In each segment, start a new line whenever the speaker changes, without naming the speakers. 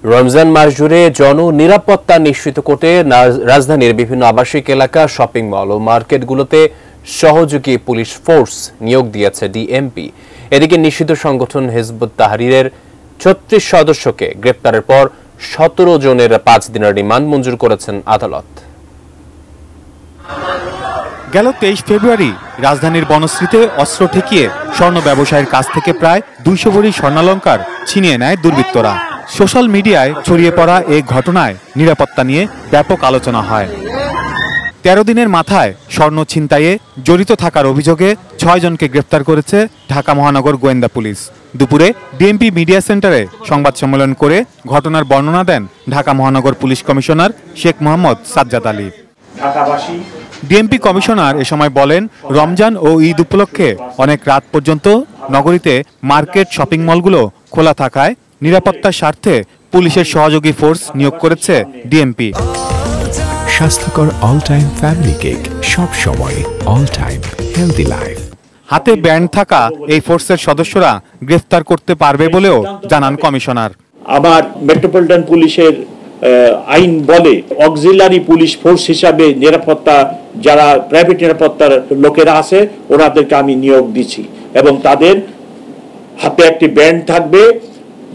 রমজান মাস জুড়ে জননিরাপত্তা নিশ্চিত করতে রাজধানীর বিভিন্ন আবাসিক এলাকা, শপিং মল ও মার্কেটগুলোতে সহযোগী পুলিশ ফোর্স নিয়োগ দিয়েছে ডিএমপি। এদিকে নিষিদ্ধ সংগঠন হিজবুত তাহরীরের ৩৬ সদস্যকে গ্রেপ্তারের পর ১৭ জনের ৫ দিনের রিমান্ড মঞ্জুর করেছেন আদালত।
গেল ২৩ ফেব্রুয়ারি রাজধানীর বনশ্রীতে অস্ত্র ঠেকিয়ে স্বর্ণ ব্যবসায়ীর কাছ থেকে প্রায় ২০০ ভরি স্বর্ণালংকার ছিনিয়ে নেয় দুর্বৃত্তরা। সোশ্যাল মিডিয়ায় ছড়িয়ে পড়া এই ঘটনায় নিরাপত্তা নিয়ে ব্যাপক আলোচনা হয়। ১৩ দিনের মাথায় স্বর্ণ ছিনতাইয়ে জড়িত থাকার অভিযোগে ৬ জনকে গ্রেফতার করেছে ঢাকা মহানগর গোয়েন্দা পুলিশ। দুপুরে ডিএমপি মিডিয়া সেন্টারে সংবাদ সম্মেলন করে ঘটনার বর্ণনা দেন ঢাকা মহানগর police commissioner Sheikh Mohammad Sajjad Ali. DMP commissioner এ সময় বলেন, রমজান ও ঈদ উপলক্ষে অনেক রাত পর্যন্ত নগরীতে মার্কেট, শপিং মলগুলো খোলা থাকায় নিরাপত্তার স্বার্থে পুলিশের সহযোগী ফোর্স নিয়োগ করেছে ডিএমপি।
স্বাস্থ্যকর অল টাইম ফ্যামিলি কেক, সব সময় অল টাইম হেলদি লাইফ।
হাতে ব্যান্ড থাকা এই ফোর্সের সদস্যরা গ্রেফতার করতে পারবে বলেও জানান কমিশনার।
আমার মেট্রোপলিটন পুলিশের আইন বলে অক্সিলারি পুলিশ ফোর্স হিসাবে নিরাপত্তা যারা প্রাইভেট নিরাপত্তার লোকেরা আছে ওনাদেরকে আমি নিয়োগ দিচ্ছি এবং তাদের হাতে একটি ব্যান্ড থাকবে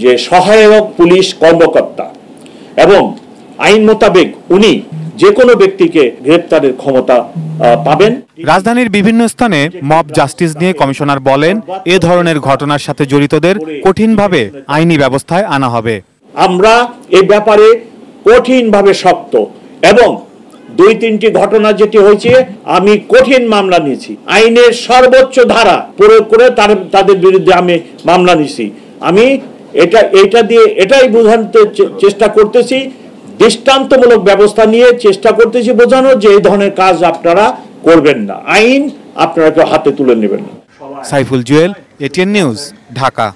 যে সহায়ক পুলিশ কর্মকর্তা এবং আইন মোতাবেক উনি যে কোনো ব্যক্তিকে গ্রেপ্তারের ক্ষমতা পাবেন।
রাজধানীর বিভিন্ন স্থানে মব জাস্টিস নিয়ে কমিশনার বলেন, এ ধরনের ঘটনার সাথে জড়িতদের কঠিনভাবে আইনি ব্যবস্থায় আনা হবে।
আমরা এই ব্যাপারে কঠিনভাবে শক্ত এবং ২-৩টি ঘটনা যেটি হয়েছে আমি কঠিন মামলা নিয়েছি, আইনের সর্বোচ্চ ধারা প্রয়োগ করে তাদের বিরুদ্ধে আমি মামলা নিয়েছি। আমি এটা দিয়ে এটাই বোঝাতে চেষ্টা করতেছি, দৃষ্টান্তমূলক ব্যবস্থা নিয়ে চেষ্টা করতেছি বোঝানোর যে এই ধরনের কাজ আপনারা করবেন না, আইন আপনারা কেউ হাতে তুলে নেবেন না।
Saiful Jewel, ATN news, Dhaka.